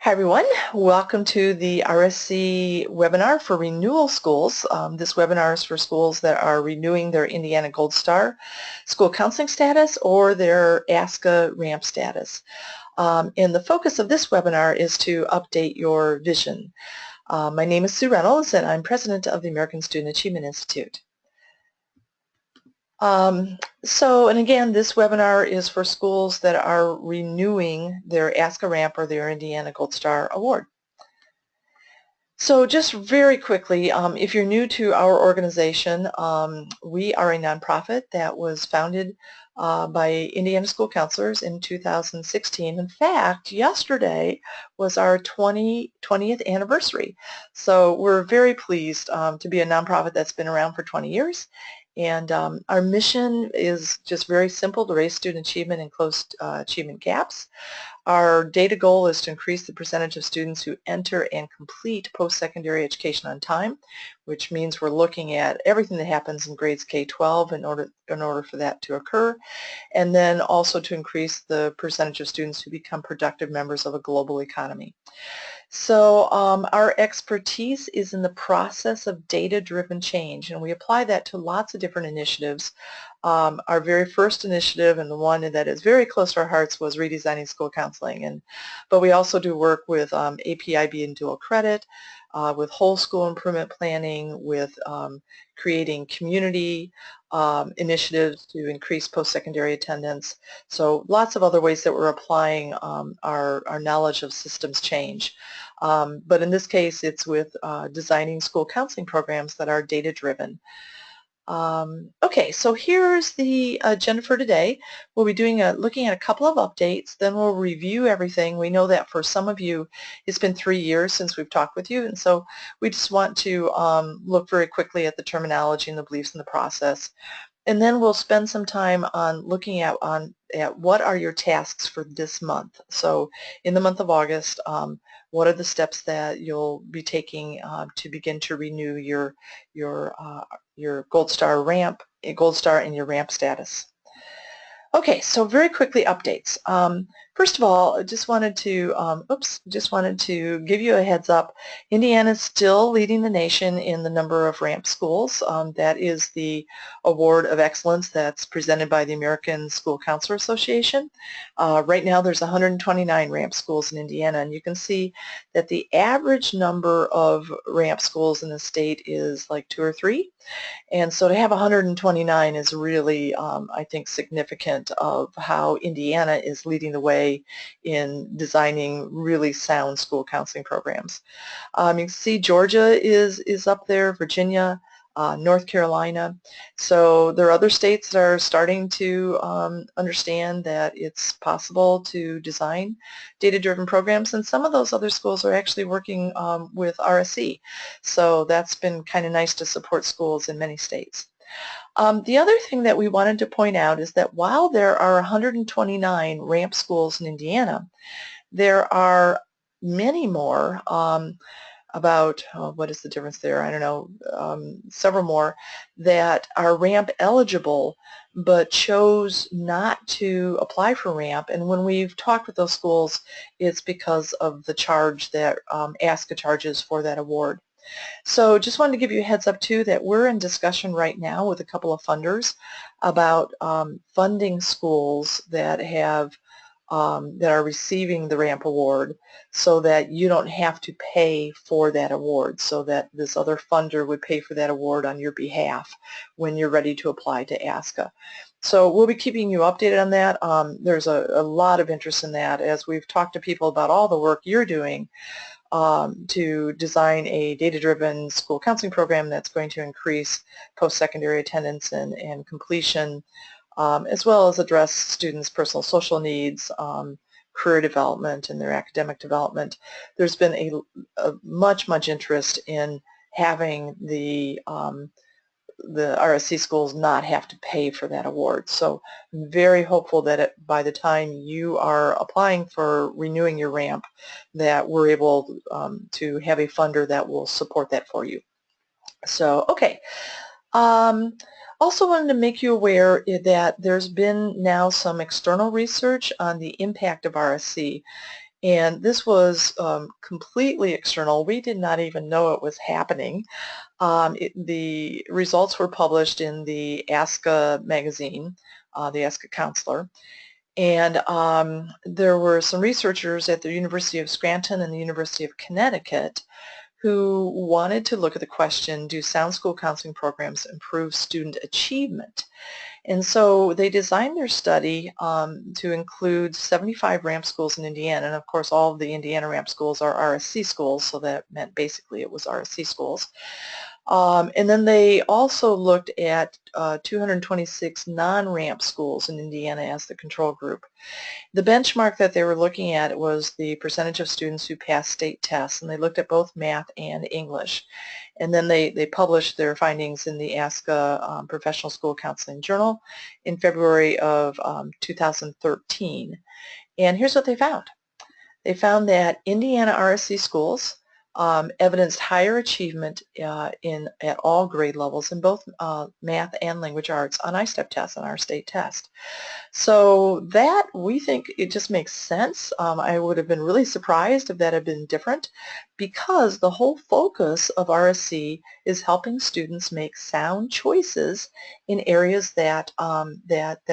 Hi everyone, welcome to the RSC webinar for Renewal schools. This webinar is for schools that are renewing their Indiana Gold Star school counseling status or their ASCA ramp status. And the focus of this webinar is to update your vision. My name is Sue Reynolds and I'm president of the American Student Achievement Institute. And again, this webinar is for schools that are renewing their ASCA ramp or their Indiana Gold Star Award. So just very quickly, if you're new to our organization, we are a nonprofit that was founded by Indiana school counselors in 2016. In fact, yesterday was our 20th anniversary. So we're very pleased to be a nonprofit that's been around for 20 years. And our mission is just very simple: to raise student achievement and close achievement gaps. Our data goal is to increase the percentage of students who enter and complete post-secondary education on time, which means we're looking at everything that happens in grades K-12 in order for that to occur, and then also to increase the percentage of students who become productive members of a global economy. So our expertise is in the process of data-driven change, and we apply that to lots of different initiatives. Our very first initiative, and the one that is very close to our hearts, was redesigning school counseling. But we also do work with APIB and dual credit, with whole school improvement planning, with creating community initiatives to increase post-secondary attendance. So lots of other ways that we're applying our knowledge of systems change. But in this case, it's with designing school counseling programs that are data-driven. Okay, so here's the agenda for today. We'll be looking at a couple of updates, then we'll review everything. We know that for some of you, it's been 3 years since we've talked with you, and so we just want to look very quickly at the terminology and the beliefs and the process. And then we'll spend some time on looking at what are your tasks for this month. So in the month of August, what are the steps that you'll be taking to begin to renew your Gold Star ramp, Gold Star and your ramp status. Okay, so very quickly, updates. First of all, I just wanted to give you a heads up. Indiana is still leading the nation in the number of ramp schools. That is the award of excellence that's presented by the American School Counselor Association. Right now there's 129 ramp schools in Indiana, and you can see that the average number of ramp schools in the state is like 2 or 3. And so to have 129 is really, I think, significant of how Indiana is leading the way in designing really sound school counseling programs. You can see Georgia is up there, Virginia, North Carolina. So there are other states that are starting to understand that it's possible to design data-driven programs, and some of those other schools are actually working with RSC. So that's been kind of nice to support schools in many states. The other thing that we wanted to point out is that while there are 129 ramp schools in Indiana, there are many more, what is the difference there? I don't know, several more that are ramp eligible but chose not to apply for ramp. And when we've talked with those schools, it's because of the charge that ASCA charges for that award. So just wanted to give you a heads up too that we're in discussion right now with a couple of funders about funding schools that are receiving the ramp award, so that you don't have to pay for that award, so that this other funder would pay for that award on your behalf when you're ready to apply to ASCA. So we'll be keeping you updated on that. There's a lot of interest in that as we've talked to people about all the work you're doing to design a data-driven school counseling program that's going to increase post-secondary attendance and completion, as well as address students' personal social needs, career development, and their academic development. There's been a much interest in having the RSC schools not have to pay for that award. So I'm very hopeful that by the time you are applying for renewing your ramp, that we're able to have a funder that will support that for you. So, okay. Also wanted to make you aware that there's been now some external research on the impact of RSC. And this was completely external. We did not even know it was happening. The results were published in the ASCA magazine, the ASCA Counselor. And there were some researchers at the University of Scranton and the University of Connecticut who wanted to look at the question, do sound school counseling programs improve student achievement? And so they designed their study to include 75 ramp schools in Indiana, and of course all of the Indiana ramp schools are RSC schools, so that meant basically it was RSC schools. And then they also looked at 226 non-ramp schools in Indiana as the control group. The benchmark that they were looking at was the percentage of students who passed state tests, and they looked at both math and English. And then they published their findings in the ASCA Professional School Counseling Journal in February of 2013. And here's what they found. They found that Indiana RSC schools evidenced higher achievement at all grade levels in both math and language arts on I-STEP tests, on our state test. So that, we think it just makes sense. I would have been really surprised if that had been different, because the whole focus of RSC is helping students make sound choices in areas that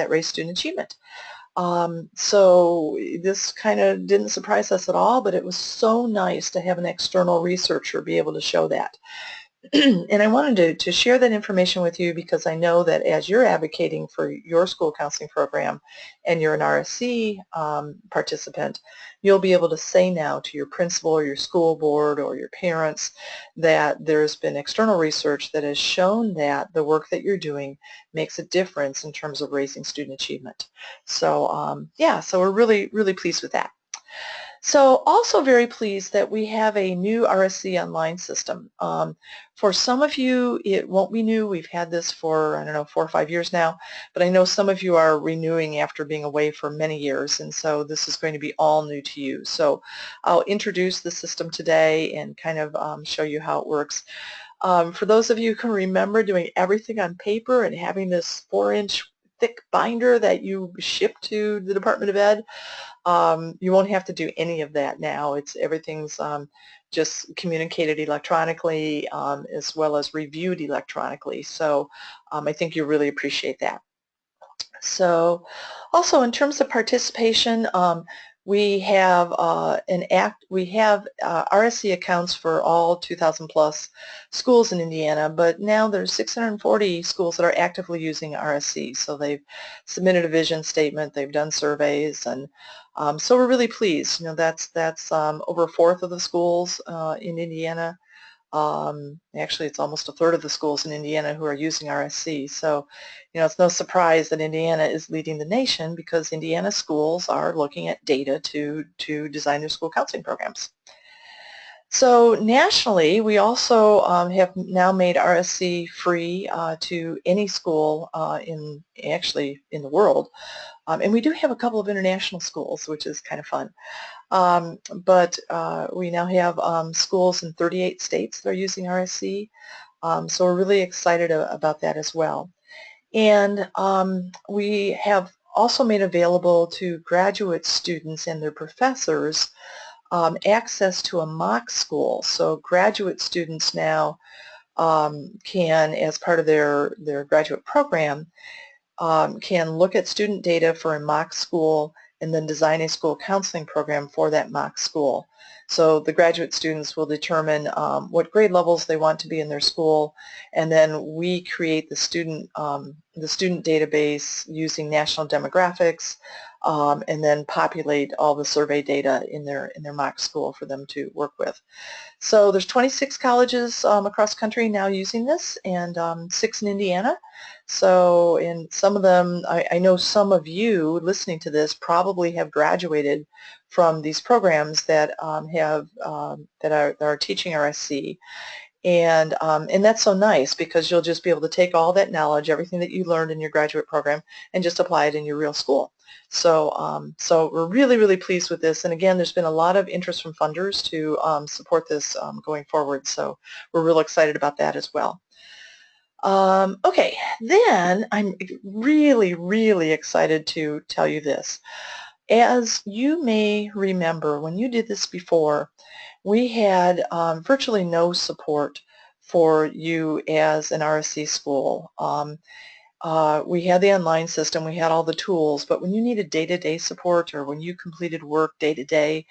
raise student achievement. So this kind of didn't surprise us at all, but it was so nice to have an external researcher be able to show that. And I wanted to share that information with you because I know that as you're advocating for your school counseling program and you're an RSC participant, you'll be able to say now to your principal or your school board or your parents that there's been external research that has shown that the work that you're doing makes a difference in terms of raising student achievement. So yeah, so we're really, really pleased with that. So also very pleased that we have a new RSC online system. For some of you, it won't be new. We've had this for, I don't know, 4 or 5 years now, but I know some of you are renewing after being away for many years, and so this is going to be all new to you. So I'll introduce the system today and kind of show you how it works. For those of you who can remember doing everything on paper and having this 4-inch thick binder that you ship to the Department of Ed, you won't have to do any of that now. Everything's just communicated electronically as well as reviewed electronically. So I think you really appreciate that. So also in terms of participation, we have RSC accounts for all 2,000 plus schools in Indiana, but now there's 640 schools that are actively using RSC. So they've submitted a vision statement, they've done surveys, and so we're really pleased. You know, that's over a fourth of the schools in Indiana. Actually, it's almost a third of the schools in Indiana who are using RSC. So, you know, it's no surprise that Indiana is leading the nation because Indiana schools are looking at data to design their school counseling programs. So nationally, we also have now made RSC free to any school actually in the world. And we do have a couple of international schools, which is kind of fun. But we now have schools in 38 states that are using RSC, so we're really excited about that as well. And we have also made available to graduate students and their professors access to a mock school. So graduate students now can, as part of their graduate program, can look at student data for a mock school and then design a school counseling program for that mock school. So the graduate students will determine what grade levels they want to be in their school, and then we create the student database using national demographics, and then populate all the survey data in their mock school for them to work with. So there's 26 colleges across the country now using this, and 6 in Indiana. So in some of them, I know some of you listening to this probably have graduated from these programs that are teaching RSC. And that's so nice because you'll just be able to take all that knowledge, everything that you learned in your graduate program, and just apply it in your real school. So so we're really, really pleased with this. And again, there's been a lot of interest from funders to support this going forward. So we're real excited about that as well. Okay, then I'm really, really excited to tell you this. As you may remember, when you did this before, we had virtually no support for you as an RSC school. We had the online system, we had all the tools, but when you needed day-to-day support or when you completed work day-to-day,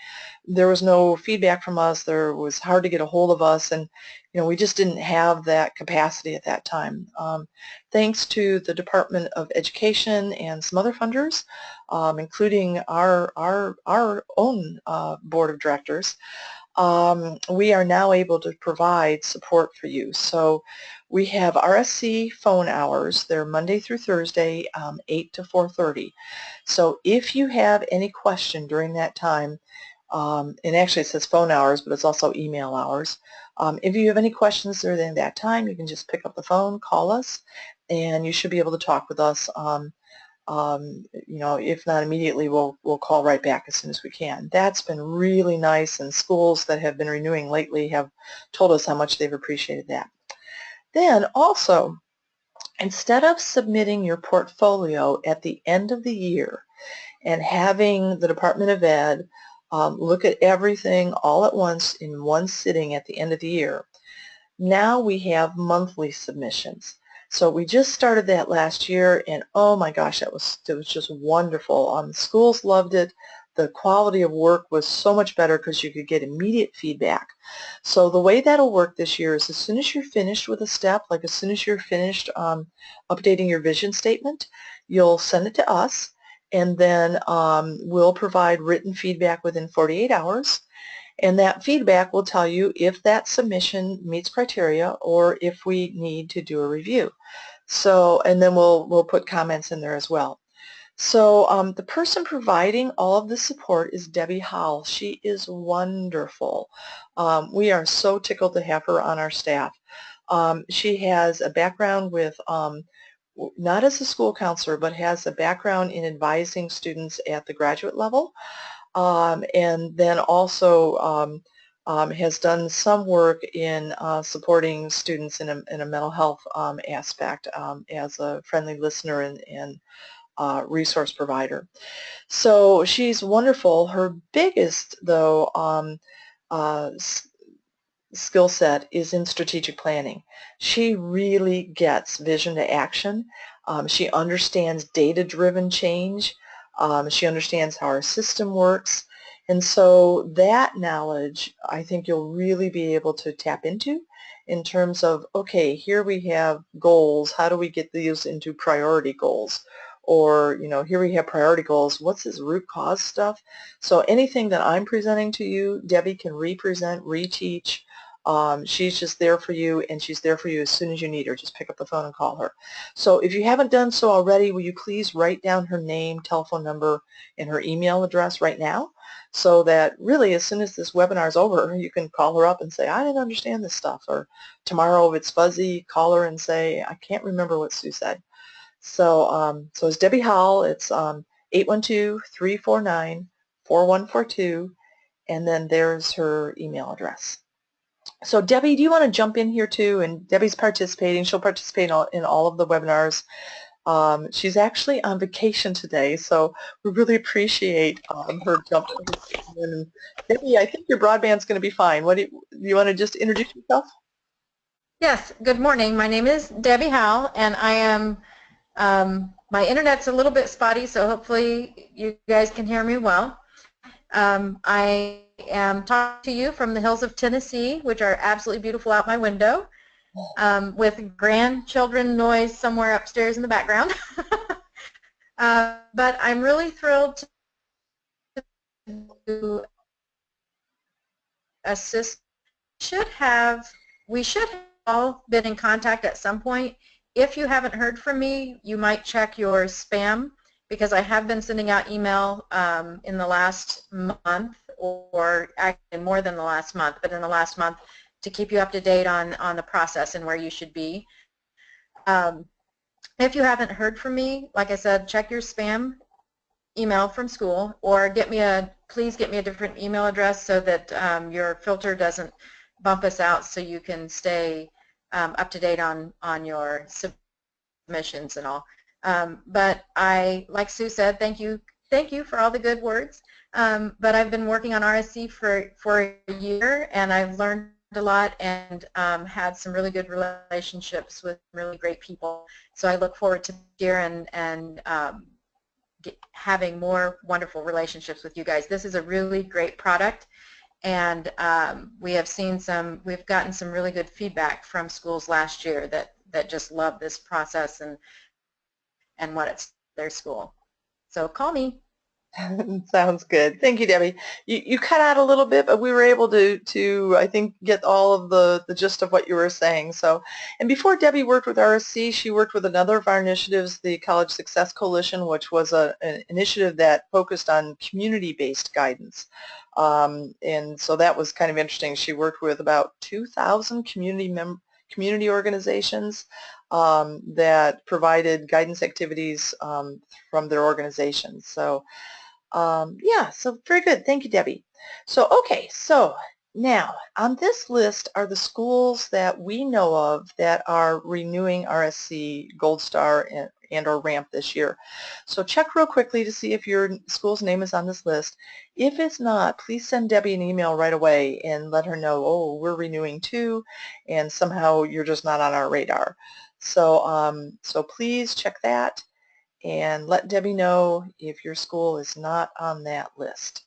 there was no feedback from us. There was hard to get a hold of us, and we just didn't have that capacity at that time. Thanks to the Department of Education and some other funders, including our own board of directors, we are now able to provide support for you. So we have RSC phone hours. They're Monday through Thursday, 8 to 4:30. So if you have any question during that time, and actually it says phone hours, but it's also email hours. If you have any questions during that time, you can just pick up the phone, call us, and you should be able to talk with us. If not immediately, we'll call right back as soon as we can. That's been really nice, and schools that have been renewing lately have told us how much they've appreciated that. Then also, instead of submitting your portfolio at the end of the year and having the Department of Ed look at everything all at once in one sitting at the end of the year, now we have monthly submissions. So we just started that last year, and oh my gosh, it was just wonderful. Schools loved it. The quality of work was so much better because you could get immediate feedback. So the way that'll work this year is as soon as you're finished with a step, like as soon as you're finished updating your vision statement, you'll send it to us, and then we'll provide written feedback within 48 hours. And that feedback will tell you if that submission meets criteria or if we need to do a review. So, and then we'll put comments in there as well. So the person providing all of the support is Debbie Howell. She is wonderful. We are so tickled to have her on our staff. She has a background with not as a school counselor, but has a background in advising students at the graduate level. And then also has done some work in supporting students in a mental health aspect as a friendly listener and resource provider. So she's wonderful. Her biggest, though, skill set is in strategic planning. She really gets vision to action. She understands data-driven change. She understands how our system works. And so that knowledge, I think you'll really be able to tap into in terms of, okay, here we have goals. How do we get these into priority goals? Or, here we have priority goals. What's this root cause stuff? So anything that I'm presenting to you, Debbie can represent, reteach. She's just there for you, and she's there for you as soon as you need her. Just pick up the phone and call her. So if you haven't done so already, will you please write down her name, telephone number, and her email address right now, so that really as soon as this webinar is over, you can call her up and say, I didn't understand this stuff. Or tomorrow, if it's fuzzy, call her and say, I can't remember what Sue said. So, so it's Debbie Howell. It's 812-349-4142, and then there's her email address. So Debbie, do you want to jump in here too? And Debbie's participating. She'll participate in all of the webinars. She's actually on vacation today, so we really appreciate her jumping in. Debbie, I think your broadband's going to be fine. Do you want to just introduce yourself? Yes, good morning. My name is Debbie Howell, and I am, my internet's a little bit spotty, so hopefully you guys can hear me well. I am talking to you from the hills of Tennessee, which are absolutely beautiful out my window, with grandchildren noise somewhere upstairs in the background. But I'm really thrilled to assist. We should have all been in contact at some point. If you haven't heard from me, you might check your spam, because I have been sending out email in the last month, or actually more than the last month, but in the last month, to keep you up to date on the process and where you should be. If you haven't heard from me, like I said, check your spam email from school, or please get me a different email address so that your filter doesn't bump us out, so you can stay up to date on your submissions and all. But like Sue said, thank you thank you for all the good words. But I've been working on RSC for a year, and I've learned a lot and had some really good relationships with really great people. So I look forward to this year and having more wonderful relationships with you guys. This is a really great product, and we've gotten some really good feedback from schools last year that just love this process and what it's their school. So call me. Sounds good. Thank you, Debbie. You cut out a little bit, but we were able to I think, get all of the gist of what you were saying. So, and before Debbie worked with RSC, she worked with another of our initiatives, the College Success Coalition, which was an initiative that focused on community-based guidance. And so that was kind of interesting. She worked with about 2,000 community organizations that provided guidance activities from their organizations. So yeah, so very good. Thank you, Debbie. So, okay, so now on this list are the schools that we know of that are renewing RSC Gold Star and or ramp this year. So check real quickly to see if your school's name is on this list. If it's not, please send Debbie an email right away and let her know, oh, we're renewing too, and somehow you're just not on our radar. So, so please check that and let Debbie know if your school is not on that list.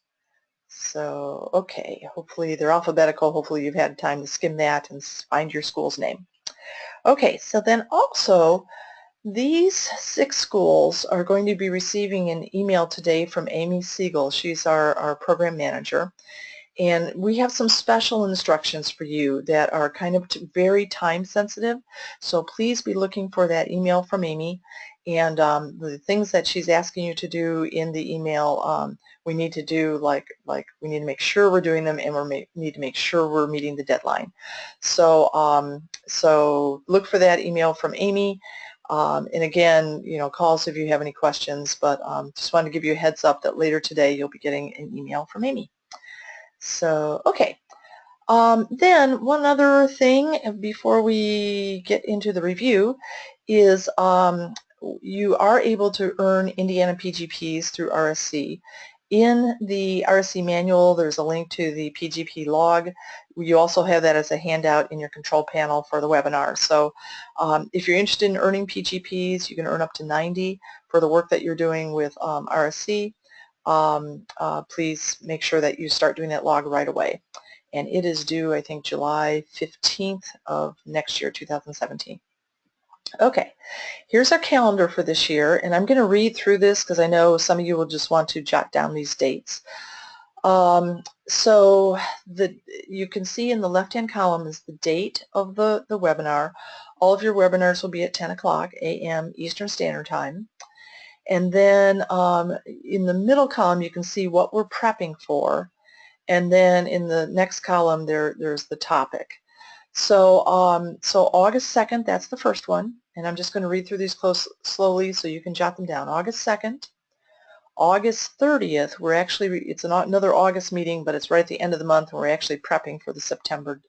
So, okay, hopefully they're alphabetical. Hopefully you've had time to skim that and find your school's name. Okay, so then also these 6 schools are going to be receiving an email today from Amy Siegel. She's our program manager. And we have some special instructions for you that are kind of very time sensitive. So please be looking for that email from Amy. And the things that she's asking you to do in the email, we need to do like we need to make sure we're doing them, and we need to make sure we're meeting the deadline. So so look for that email from Amy. And again, you know, call us if you have any questions. But just wanted to give you a heads up that later today you'll be getting an email from Amy. So, okay. Then one other thing before we get into the review is you are able to earn Indiana PGPs through RSC. In the RSC manual, there's a link to the PGP log. You also have that as a handout in your control panel for the webinar. So if you're interested in earning PGPs, you can earn up to 90 for the work that you're doing with RSC. Please make sure that you start doing that log right away. And it is due, I think, July 15th of next year, 2017. Okay, here's our calendar for this year, and I'm going to read through this because I know some of you will just want to jot down these dates. So you can see in the left-hand column is the date of the webinar. All of your webinars will be at 10 o'clock a.m. Eastern Standard Time. And then in the middle column you can see what we're prepping for, and then in the next column there's the topic. So so August 2nd, that's the first one, and I'm just going to read through these slowly so you can jot them down. August 2nd, August 30th, it's another August meeting, but it's right at the end of the month, and we're actually prepping for the September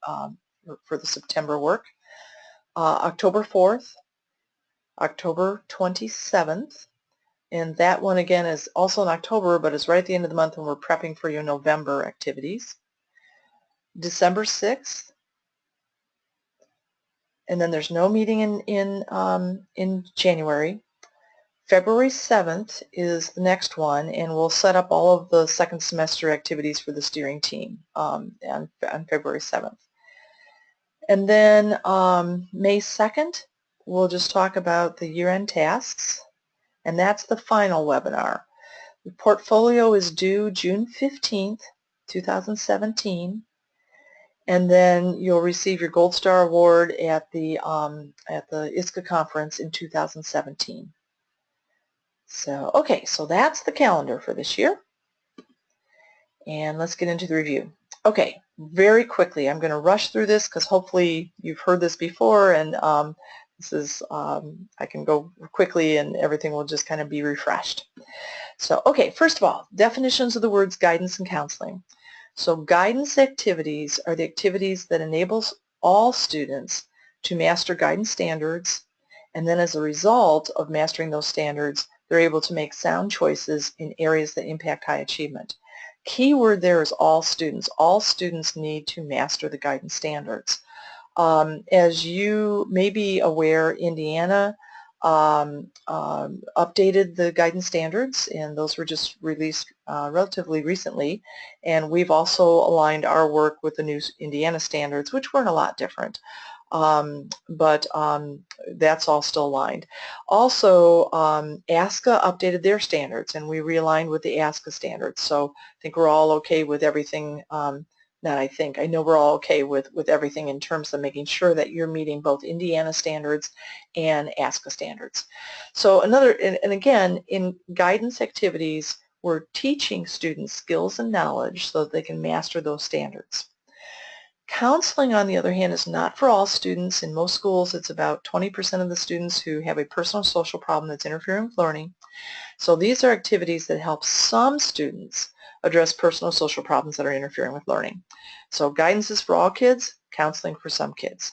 work. October 4th, October 27th. And that one again is also in October, but it's right at the end of the month when we're prepping for your November activities. December 6th, and then there's no meeting in January. February 7th is the next one, and we'll set up all of the second semester activities for the steering team on February 7th. And then May 2nd, we'll just talk about the year-end tasks. And that's the final webinar. The portfolio is due June 15th, 2017, and then you'll receive your Gold Star Award at the ISCA conference in 2017. So, okay, so that's the calendar for this year. And let's get into the review. Okay, very quickly, I'm going to rush through this because hopefully you've heard this before, and this is, I can go quickly and everything will just kind of be refreshed. So, okay, first of all, definitions of the words guidance and counseling. So guidance activities are the activities that enables all students to master guidance standards, and then as a result of mastering those standards, they're able to make sound choices in areas that impact high achievement. Key word there is all students. All students need to master the guidance standards. As you may be aware, Indiana updated the guidance standards, and those were just released relatively recently, and we've also aligned our work with the new Indiana standards, which weren't a lot different. But that's all still aligned. Also, ASCA updated their standards, and we realigned with the ASCA standards. So I think we're all okay with everything. Not I think. I know we're all okay with everything in terms of making sure that you're meeting both Indiana standards and ASCA standards. So and again, in guidance activities, we're teaching students skills and knowledge so that they can master those standards. Counseling, on the other hand, is not for all students. In most schools, it's about 20% of the students who have a personal social problem that's interfering with learning. So these are activities that help some students address personal social problems that are interfering with learning. So guidance is for all kids, counseling for some kids.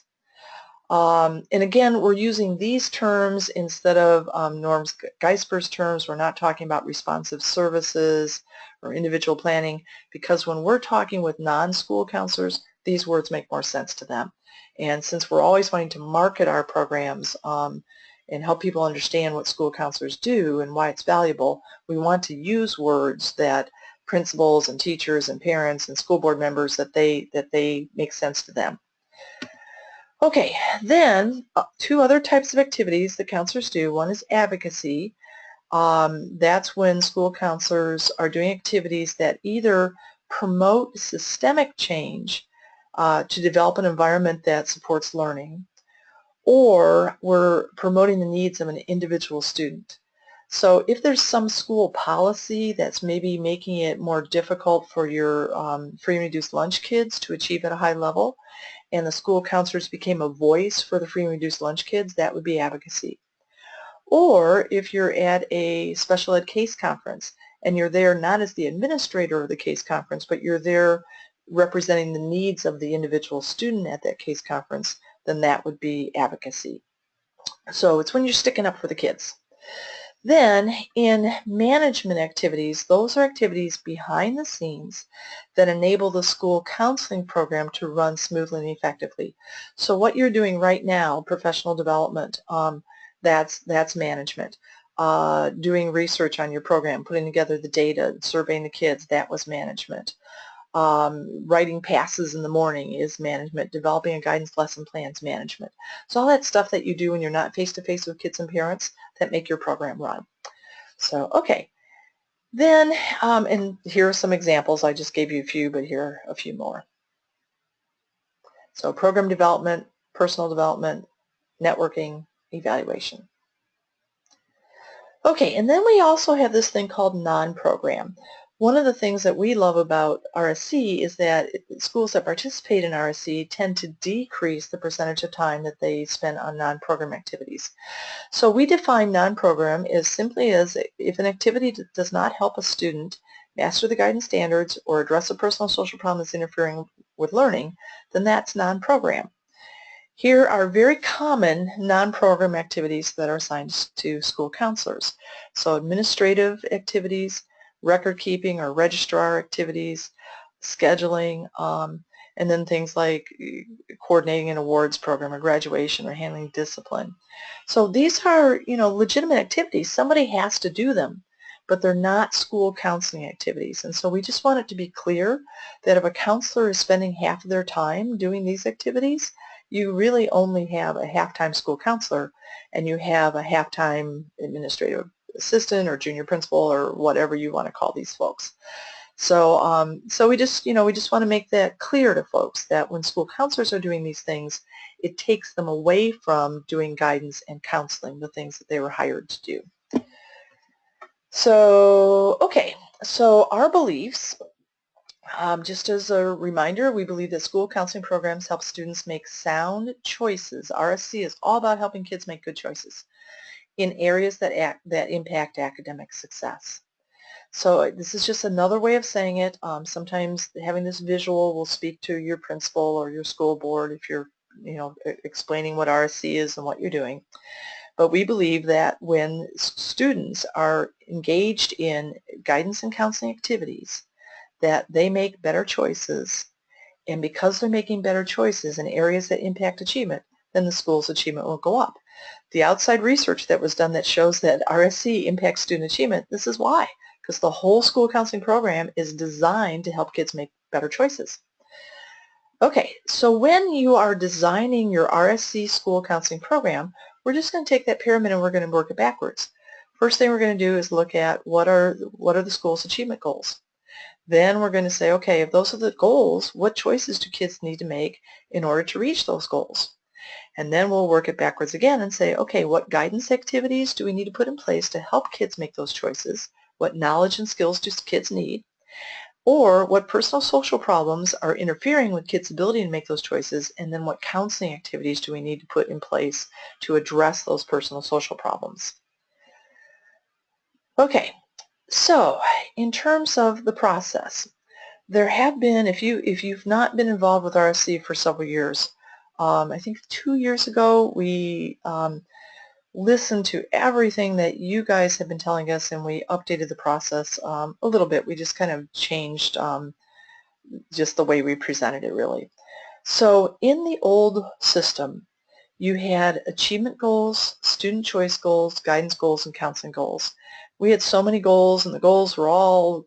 And again, we're using these terms instead of Norm Geisber's terms. We're not talking about responsive services or individual planning, because when we're talking with non-school counselors, these words make more sense to them. And since we're always wanting to market our programs and help people understand what school counselors do and why it's valuable, we want to use words that principals and teachers and parents and school board members, that they make sense to them. Okay, then two other types of activities that counselors do. One is advocacy. That's when school counselors are doing activities that either promote systemic change to develop an environment that supports learning, or we're promoting the needs of an individual student. So if there's some school policy that's maybe making it more difficult for your free and reduced lunch kids to achieve at a high level, and the school counselors became a voice for the free and reduced lunch kids, that would be advocacy. Or if you're at a special ed case conference and you're there not as the administrator of the case conference, but you're there representing the needs of the individual student at that case conference, then that would be advocacy. So it's when you're sticking up for the kids. Then in management activities, those are activities behind the scenes that enable the school counseling program to run smoothly and effectively. So what you're doing right now, professional development, that's management. Doing research on your program, putting together the data, surveying the kids, that was management. Writing passes in the morning is management. Developing a guidance lesson plan is management. So all that stuff that you do when you're not face-to-face with kids and parents that make your program run. So, okay. Then, and here are some examples. I just gave you a few, but here are a few more. So program development, personal development, networking, evaluation. Okay, and then we also have this thing called non-program. One of the things that we love about RSC is that schools that participate in RSC tend to decrease the percentage of time that they spend on non-program activities. So we define non-program as simply as if an activity does not help a student master the guidance standards or address a personal social problem that's interfering with learning, then that's non-program. Here are very common non-program activities that are assigned to school counselors. So administrative activities, record keeping or registrar activities, scheduling, and then things like coordinating an awards program or graduation or handling discipline. So these are, legitimate activities. Somebody has to do them, but they're not school counseling activities. And so we just want it to be clear that if a counselor is spending half of their time doing these activities, you really only have a half-time school counselor and you have a half-time administrative assistant or junior principal or whatever you want to call these folks. So, so we just want to make that clear to folks that when school counselors are doing these things, it takes them away from doing guidance and counseling, the things that they were hired to do. So, okay, so our beliefs. Just as a reminder, we believe that school counseling programs help students make sound choices. RSC is all about helping kids make good choices in areas that impact academic success. So this is just another way of saying it. Sometimes having this visual will speak to your principal or your school board if you're, explaining what RSC is and what you're doing. But we believe that when students are engaged in guidance and counseling activities, that they make better choices, and because they're making better choices in areas that impact achievement, then the school's achievement will go up. The outside research that was done that shows that RSC impacts student achievement, this is why, because the whole school counseling program is designed to help kids make better choices. Okay, so when you are designing your RSC school counseling program, we're just going to take that pyramid and we're going to work it backwards. First thing we're going to do is look at what are the school's achievement goals. Then we're going to say, okay, if those are the goals, what choices do kids need to make in order to reach those goals? And then we'll work it backwards again and say, okay, what guidance activities do we need to put in place to help kids make those choices? What knowledge and skills do kids need? Or what personal social problems are interfering with kids' ability to make those choices? And then what counseling activities do we need to put in place to address those personal social problems? Okay, so in terms of the process, there have been, if you've not been involved with RSC for several years, I think 2 years ago we listened to everything that you guys have been telling us, and we updated the process a little bit. We just kind of changed just the way we presented it, really. So in the old system, you had achievement goals, student choice goals, guidance goals, and counseling goals. We had so many goals, and the goals were all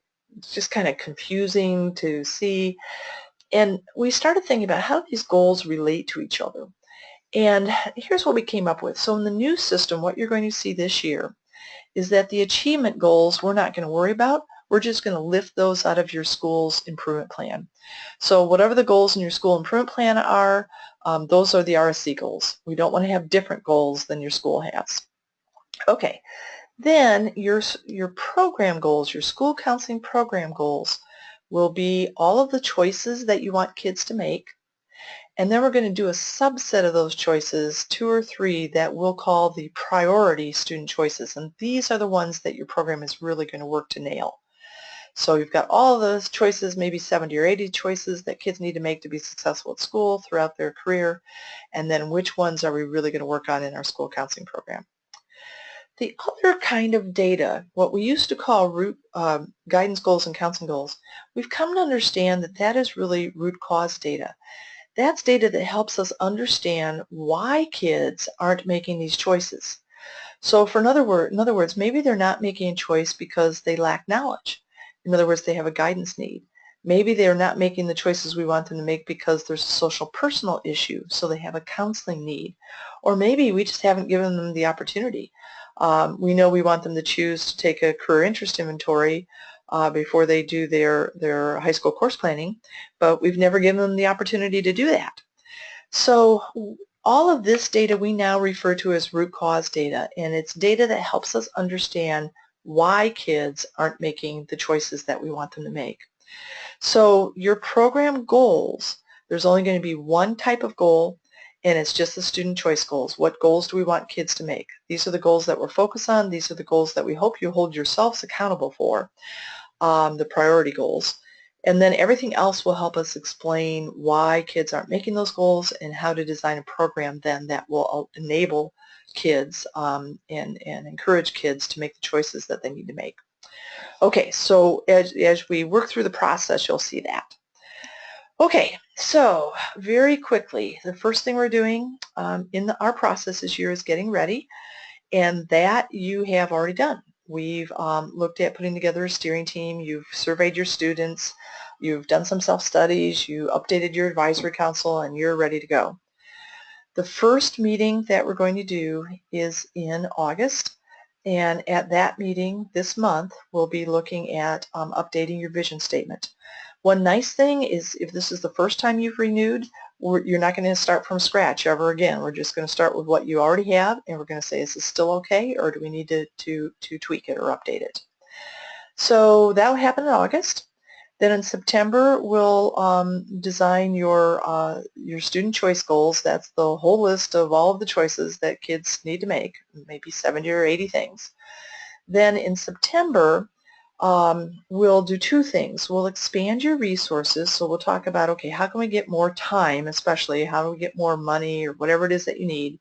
just kind of confusing to see. And we started thinking about how these goals relate to each other. And here's what we came up with. So in the new system, what you're going to see this year is that the achievement goals we're not going to worry about. We're just going to lift those out of your school's improvement plan. So whatever the goals in your school improvement plan are, those are the RSC goals. We don't want to have different goals than your school has. Okay, then your program goals, your school counseling program goals, will be all of the choices that you want kids to make. And then we're going to do a subset of those choices, 2 or 3, that we'll call the priority student choices. And these are the ones that your program is really going to work to nail. So you've got all of those choices, maybe 70 or 80 choices that kids need to make to be successful at school throughout their career. And then which ones are we really going to work on in our school counseling program? The other kind of data, what we used to call guidance goals and counseling goals, we've come to understand that that is really root cause data. That's data that helps us understand why kids aren't making these choices. So in other words, maybe they're not making a choice because they lack knowledge. In other words, they have a guidance need. Maybe they're not making the choices we want them to make because there's a social personal issue, so they have a counseling need. Or maybe we just haven't given them the opportunity. We know we want them to choose to take a career interest inventory before they do their high school course planning, but we've never given them the opportunity to do that. So all of this data we now refer to as root cause data, and it's data that helps us understand why kids aren't making the choices that we want them to make. So your program goals, there's only going to be one type of goal, and it's just the student choice goals. What goals do we want kids to make? These are the goals that we're focused on. These are the goals that we hope you hold yourselves accountable for, the priority goals. And then everything else will help us explain why kids aren't making those goals and how to design a program then that will enable kids and encourage kids to make the choices that they need to make. Okay, so as we work through the process, you'll see that. Okay, so very quickly, the first thing we're doing in our process this year is getting ready, and that you have already done. We've looked at putting together a steering team. You've surveyed your students. You've done some self-studies. You updated your advisory council, and you're ready to go. The first meeting that we're going to do is in August, and at that meeting this month, we'll be looking at updating your vision statement. One nice thing is if this is the first time you've renewed, you're not going to start from scratch ever again. We're just going to start with what you already have, and we're going to say, is this still okay, or do we need to tweak it or update it? So that will happen in August. Then in September, we'll design your student choice goals. That's the whole list of all of the choices that kids need to make, maybe 70 or 80 things. Then in September, we'll do 2 things. We'll expand your resources, so we'll talk about, okay, how can we get more time, especially how do we get more money or whatever it is that you need.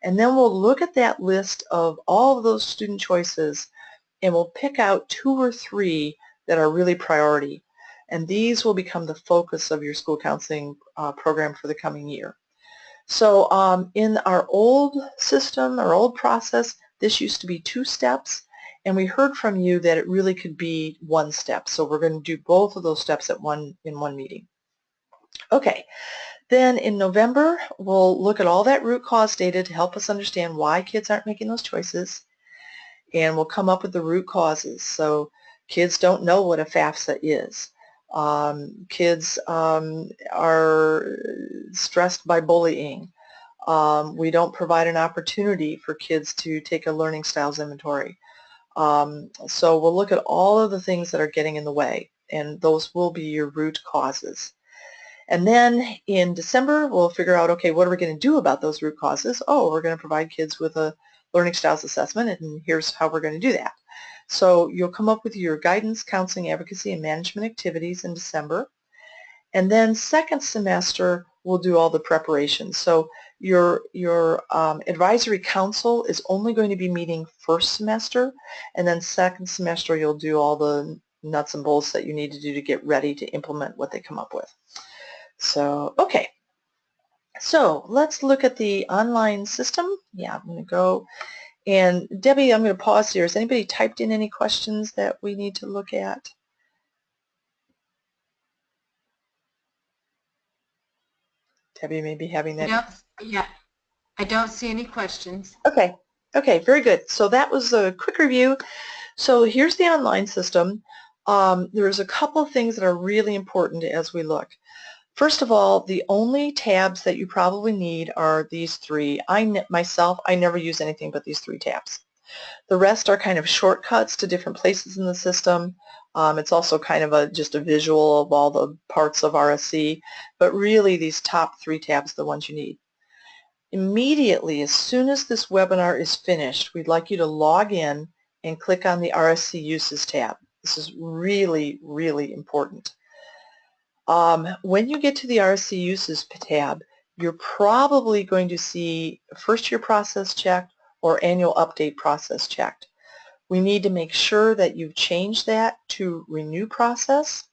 And then we'll look at that list of all of those student choices and we'll pick out 2 or 3 that are really priority. And these will become the focus of your school counseling program for the coming year. So in our old system, our old process, this used to be 2 steps, and we heard from you that it really could be 1 step. So we're going to do both of those steps in one meeting. Okay, then in November, we'll look at all that root cause data to help us understand why kids aren't making those choices, and we'll come up with the root causes. So kids don't know what a FAFSA is. Kids are stressed by bullying. We don't provide an opportunity for kids to take a learning styles inventory. So we'll look at all of the things that are getting in the way, and those will be your root causes. And then in December, we'll figure out, okay, what are we going to do about those root causes? Oh, we're going to provide kids with a learning styles assessment, and here's how we're going to do that. So you'll come up with your guidance, counseling, advocacy, and management activities in December. And then second semester, we'll do all the preparations. So your advisory council is only going to be meeting first semester, and then second semester you'll do all the nuts and bolts that you need to do to get ready to implement what they come up with. So, okay. So let's look at the online system. Yeah, I'm going to go. And Debbie, I'm going to pause here. Has anybody typed in any questions that we need to look at? Debbie may be having that. I don't see any questions. Okay. Okay, very good. So that was a quick review. So here's the online system. There's a couple of things that are really important as we look. First of all, the only tabs that you probably need are these 3. Myself, I never use anything but these 3 tabs. The rest are kind of shortcuts to different places in the system. It's also kind of just a visual of all the parts of RSC, but really these top 3 tabs are the ones you need. Immediately, as soon as this webinar is finished, we'd like you to log in and click on the RSC Uses tab. This is really, really important. When you get to the RSC Uses tab, you're probably going to see first year process checked or annual update process checked. We need to make sure that you've changed that to renew process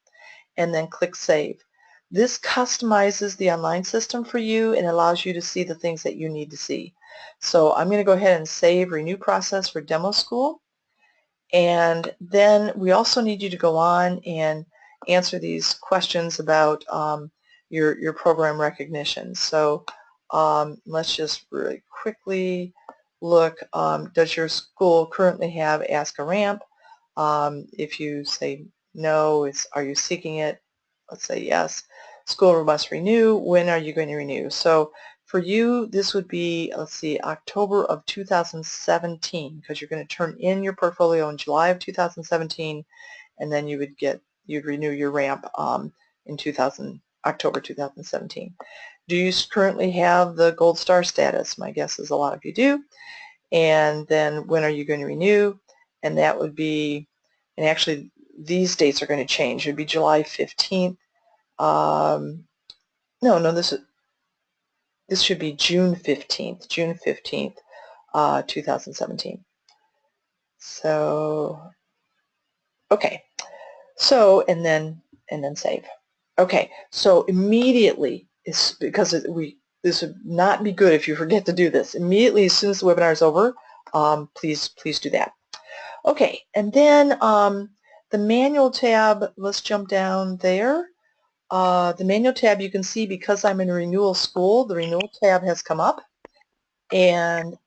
and then click save. This customizes the online system for you and allows you to see the things that you need to see. So I'm going to go ahead and save renew process for demo school. And then we also need you to go on and answer these questions about your program recognition. So let's just really quickly look. Does your school currently have Ask a Ramp? If you say no, are you seeking it? Let's say yes. School must renew. When are you going to renew? So for you, this would be, let's see, October of 2017, because you're going to turn in your portfolio in July of 2017, and then you'd renew your ramp in October 2017. Do you currently have the Gold Star status? My guess is a lot of you do. And then when are you going to renew? And that would be, and actually these dates are going to change. It would be July 15th. No, this should be June 15th, 2017. So, okay. So, and then save. Okay, so immediately, because this would not be good if you forget to do this. Immediately, as soon as the webinar is over, please do that. Okay, and then the manual tab, let's jump down there. The manual tab, you can see because I'm in Renewal School, the Renewal tab has come up. And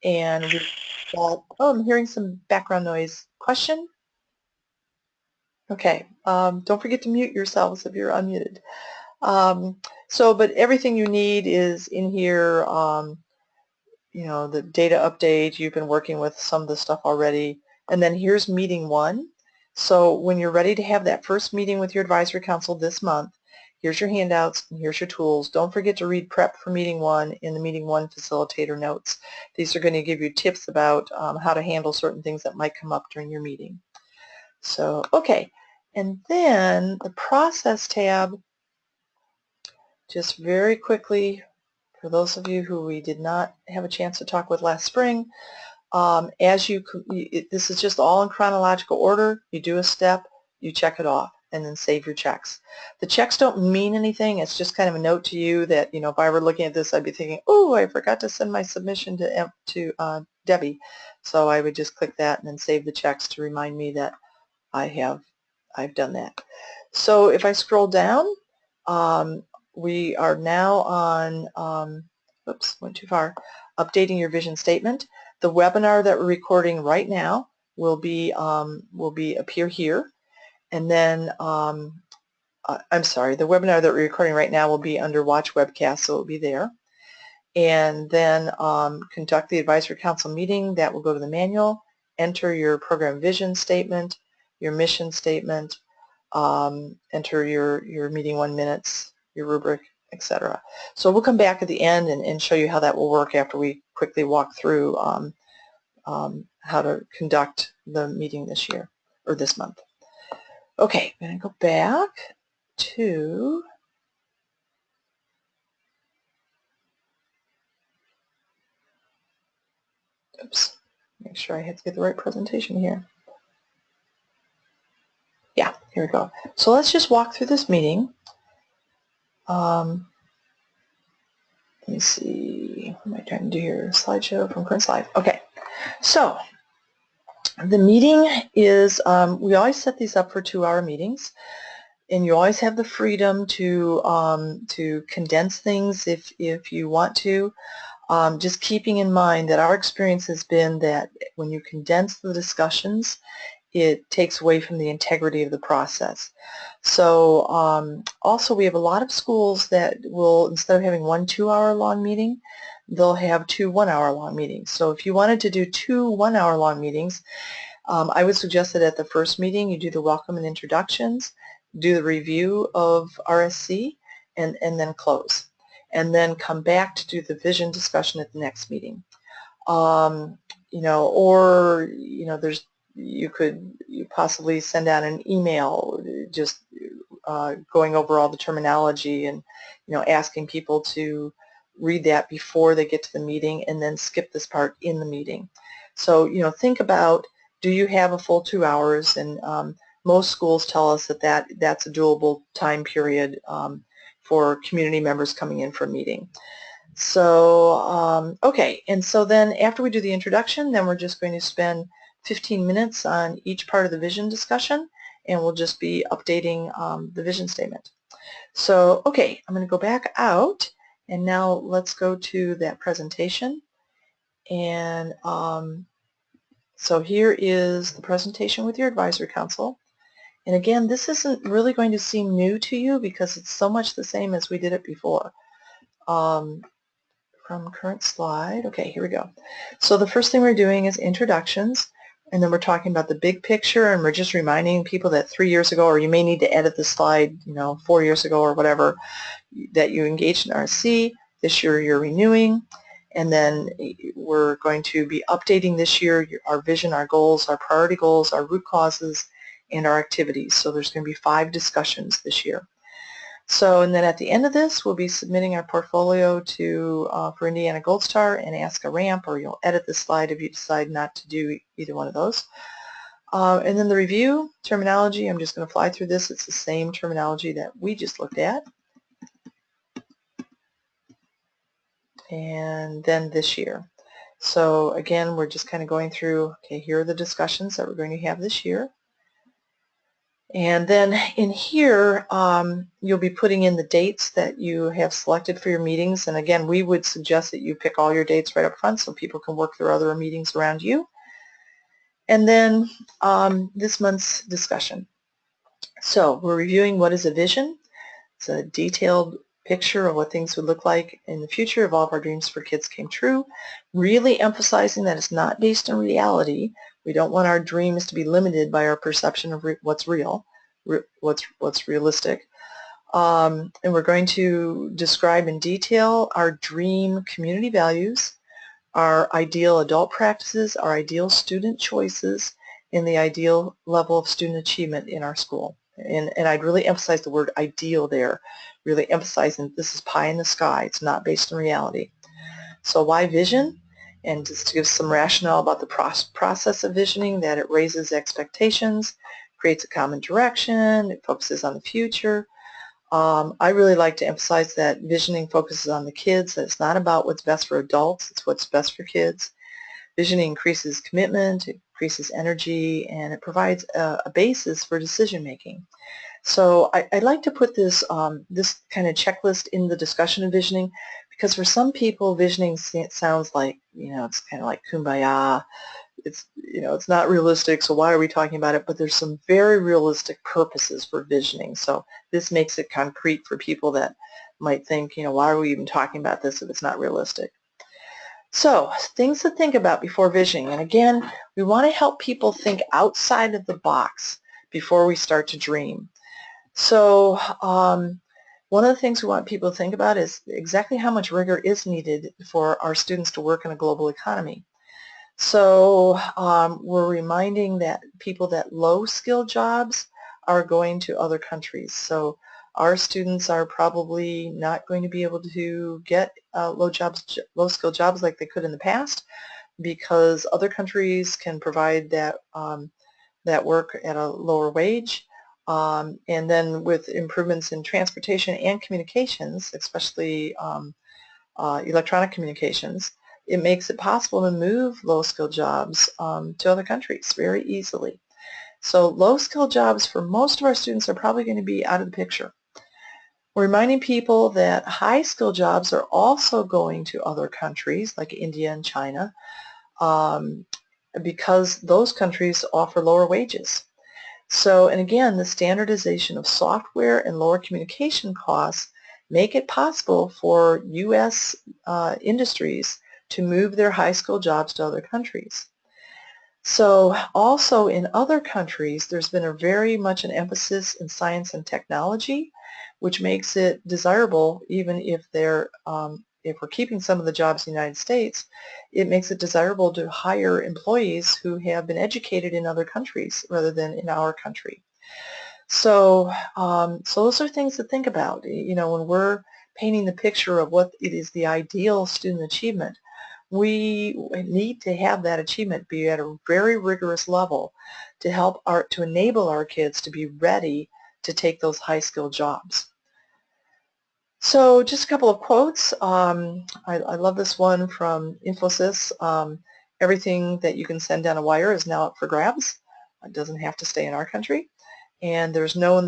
we've got, oh, I'm hearing some background noise. Question? Okay, don't forget to mute yourselves if you're unmuted. But everything you need is in here. You know, the data update, you've been working with some of the stuff already. And then here's meeting 1. So when you're ready to have that first meeting with your advisory council this month, here's your handouts and here's your tools. Don't forget to read prep for meeting 1 in the meeting 1 facilitator notes. These are going to give you tips about how to handle certain things that might come up during your meeting. So, okay. And then the process tab, just very quickly, for those of you who we did not have a chance to talk with last spring, this is just all in chronological order. You do a step, you check it off, and then save your checks. The checks don't mean anything. It's just kind of a note to you that, you know, if I were looking at this, I'd be thinking, oh, I forgot to send my submission to Debbie. So I would just click that and then save the checks to remind me that I've done that. So if I scroll down, we are now on, oops, went too far, updating your vision statement. The webinar that we're recording right now will be appear here, and then I'm sorry, the webinar that we're recording right now will be under Watch Webcast, so it will be there. And then conduct the advisory council meeting. That will go to the manual. Enter your program vision statement, your mission statement, enter your meeting 1 minutes, your rubric, etc. So we'll come back at the end and show you how that will work after we quickly walk through how to conduct the meeting this year or this month. Okay, I'm going to go back to oops, make sure I had to get the right presentation here. Yeah, here we go. So let's just walk through this meeting. Let me see, what am I trying to do here? Slideshow from current slide. Okay, so the meeting is, we always set these up for 2-hour meetings, and you always have the freedom to condense things if you want to. Just keeping in mind that our experience has been that when you condense the discussions, it takes away from the integrity of the process. So also we have a lot of schools that will, instead of having 1 2-hour-long meeting, they'll have 2 1-hour-long meetings. So if you wanted to do 2 1-hour-long meetings, I would suggest that at the first meeting you do the welcome and introductions, do the review of RSC, and then close. And then come back to do the vision discussion at the next meeting. You know, or, you know, you possibly send out an email just going over all the terminology and, you know, asking people to read that before they get to the meeting and then skip this part in the meeting. So, you know, think about, do you have a full 2 hours? And most schools tell us that that's a doable time period for community members coming in for a meeting. So, okay, and so then after we do the introduction, then we're just going to spend 15 minutes on each part of the vision discussion, and we'll just be updating the vision statement. So, okay, I'm going to go back out, and now let's go to that presentation. And so here is the presentation with your advisory council. And again, this isn't really going to seem new to you because it's so much the same as we did it before. From current slide. Okay, here we go. So the first thing we're doing is introductions, and then we're talking about the big picture, and we're just reminding people that 3 years ago, or you may need to edit the slide, you know, 4 years ago or whatever, that you engaged in RSC. This year you're renewing, and then we're going to be updating this year our vision, our goals, our priority goals, our root causes, and our activities. So there's going to be 5 discussions this year. So, and then at the end of this, we'll be submitting our portfolio to for Indiana Gold Star and ask a ramp, or you'll edit the slide if you decide not to do either one of those. And then the review terminology, I'm just going to fly through this. It's the same terminology that we just looked at. And then this year. So again, we're just kind of going through, okay, here are the discussions that we're going to have this year. And then in here, you'll be putting in the dates that you have selected for your meetings. And again, we would suggest that you pick all your dates right up front so people can work their other meetings around you. And then this month's discussion. So we're reviewing what is a vision. It's a detailed picture of what things would look like in the future if all of our dreams for kids came true, really emphasizing that it's not based on reality. We don't want our dreams to be limited by our perception of what's real, what's realistic. And we're going to describe in detail our dream community values, our ideal adult practices, our ideal student choices, and the ideal level of student achievement in our school. And I'd really emphasize the word ideal there, really emphasizing this is pie in the sky. It's not based on reality. So why vision? And just to give some rationale about the process of visioning, that it raises expectations, creates a common direction, it focuses on the future. I really like to emphasize that visioning focuses on the kids, that it's not about what's best for adults, it's what's best for kids. Visioning increases commitment, it increases energy, and it provides a basis for decision making. So I'd like to put this this kind of checklist in the discussion of visioning, because for some people visioning sounds like, it's kind of like kumbaya. It's, it's not realistic, so why are we talking about it? But there's some very realistic purposes for visioning. So this makes it concrete for people that might think, why are we even talking about this if it's not realistic? So things to think about before visioning. And again, we want to help people think outside of the box before we start to dream. So one of the things we want people to think about is exactly how much rigor is needed for our students to work in a global economy. So we're reminding that people that low-skilled jobs are going to other countries. So our students are probably not going to be able to get low-skilled jobs like they could in the past, because other countries can provide that that work at a lower wage. And then with improvements in transportation and communications, especially electronic communications, it makes it possible to move low-skilled jobs to other countries very easily. So low-skilled jobs for most of our students are probably going to be out of the picture. We're reminding people that high-skilled jobs are also going to other countries like India and China, because those countries offer lower wages. So, and again, the standardization of software and lower communication costs make it possible for U.S. Industries to move their high-skilled jobs to other countries. So also in other countries, there's been a very much an emphasis in science and technology, which makes it desirable, even if if we're keeping some of the jobs in the United States, it makes it desirable to hire employees who have been educated in other countries rather than in our country. So, so those are things to think about. When we're painting the picture of what it is the ideal student achievement, we need to have that achievement be at a very rigorous level to to enable our kids to be ready to take those high-skilled jobs. So just a couple of quotes. I love this one from Infosys. Everything that you can send down a wire is now up for grabs. It doesn't have to stay in our country. And there's no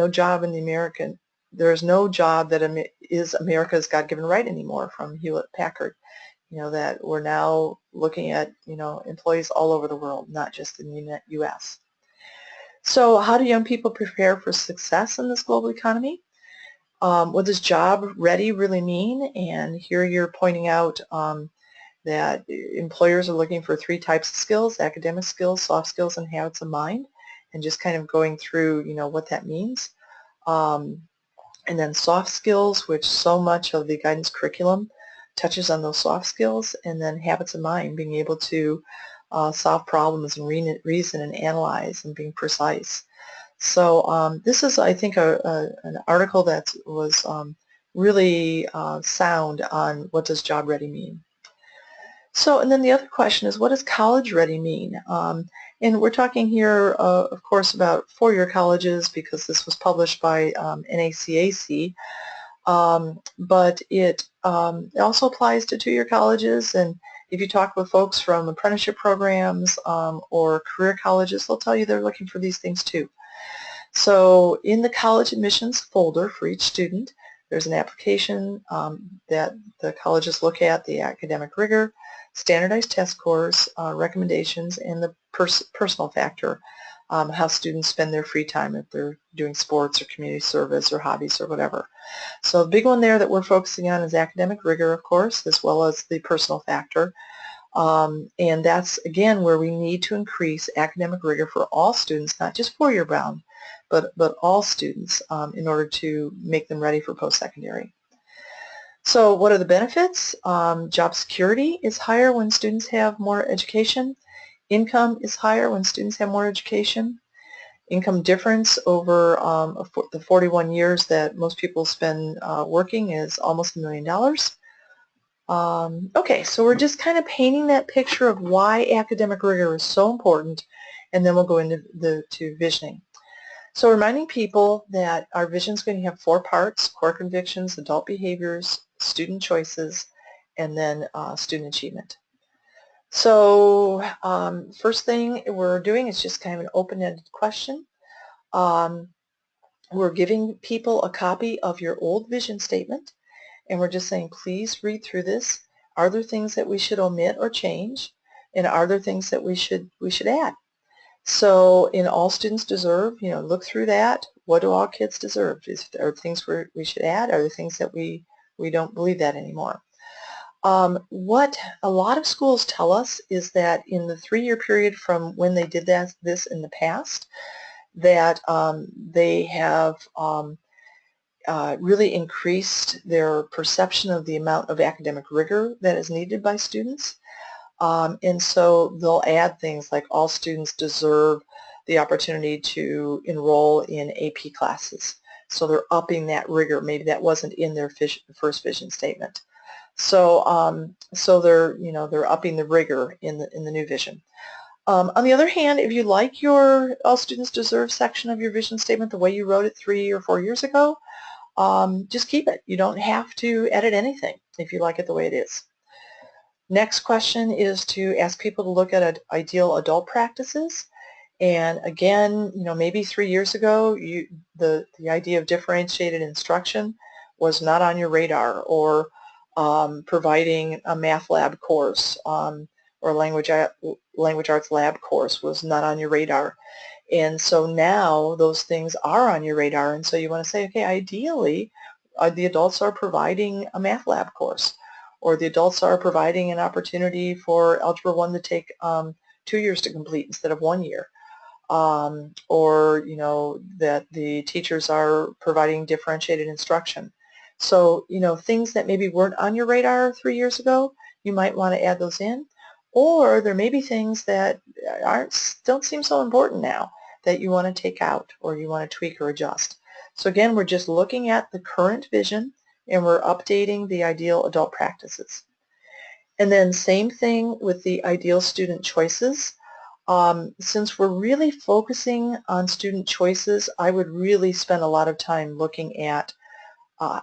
job in the American, there's no job that is America's God-given right anymore, from Hewlett-Packard. That we're now looking at, employees all over the world, not just in the U.S. So how do young people prepare for success in this global economy? What does job ready really mean? And here you're pointing out that employers are looking for 3 types of skills: academic skills, soft skills, and habits of mind, and just kind of going through, what that means. And then soft skills, which so much of the guidance curriculum touches on those soft skills, and then habits of mind, being able to solve problems and reason and analyze and being precise. So this is, I think, an article that was really sound on what does job ready mean. So, and then the other question is, what does college ready mean? And we're talking here, of course, about 4-year colleges, because this was published by NACAC, but it also applies to 2-year colleges. And if you talk with folks from apprenticeship programs or career colleges, they'll tell you they're looking for these things too. So in the college admissions folder for each student, there's an application that the colleges look at: the academic rigor, standardized test scores, recommendations, and the personal factor, how students spend their free time, if they're doing sports or community service or hobbies or whatever. So the big one there that we're focusing on is academic rigor, of course, as well as the personal factor. And that's, again, where we need to increase academic rigor for all students, not just 4-year bound, but all students, in order to make them ready for post-secondary. So what are the benefits? Job security is higher when students have more education. Income is higher when students have more education. income difference over the 41 years that most people spend working is almost $1 million. Okay, so we're just kind of painting that picture of why academic rigor is so important, and then we'll go into to visioning. So reminding people that our vision is going to have 4 parts: core convictions, adult behaviors, student choices, and then student achievement. So first thing we're doing is just kind of an open-ended question. We're giving people a copy of your old vision statement, and we're just saying, please read through this. Are there things that we should omit or change? And are there things that we should add? So in All Students Deserve, look through that. What do all kids deserve? Are there things we should add? Are there things that we don't believe that anymore? What a lot of schools tell us is that in the 3-year period from when they did this in the past, that they have really increased their perception of the amount of academic rigor that is needed by students. And so they'll add things like all students deserve the opportunity to enroll in AP classes. So they're upping that rigor. Maybe that wasn't in their first vision statement. So so they're upping the rigor in the new vision. On the other hand, if you like your All Students Deserve section of your vision statement the way you wrote it 3 or 4 years ago, just keep it. You don't have to edit anything if you like it the way it is. Next question is to ask people to look at ideal adult practices. And again, maybe 3 years ago, the idea of differentiated instruction was not on your radar, or providing a math lab course or language arts lab course was not on your radar. And so now those things are on your radar, and so you want to say, okay, ideally the adults are providing a math lab course, or the adults are providing an opportunity for Algebra 1 to take 2 years to complete instead of 1 year. Or that the teachers are providing differentiated instruction. So things that maybe weren't on your radar 3 years ago, you might want to add those in. Or there may be things that don't seem so important now that you want to take out, or you want to tweak or adjust. So again, we're just looking at the current vision, and we're updating the ideal adult practices. And then same thing with the ideal student choices. Since we're really focusing on student choices, I would really spend a lot of time looking at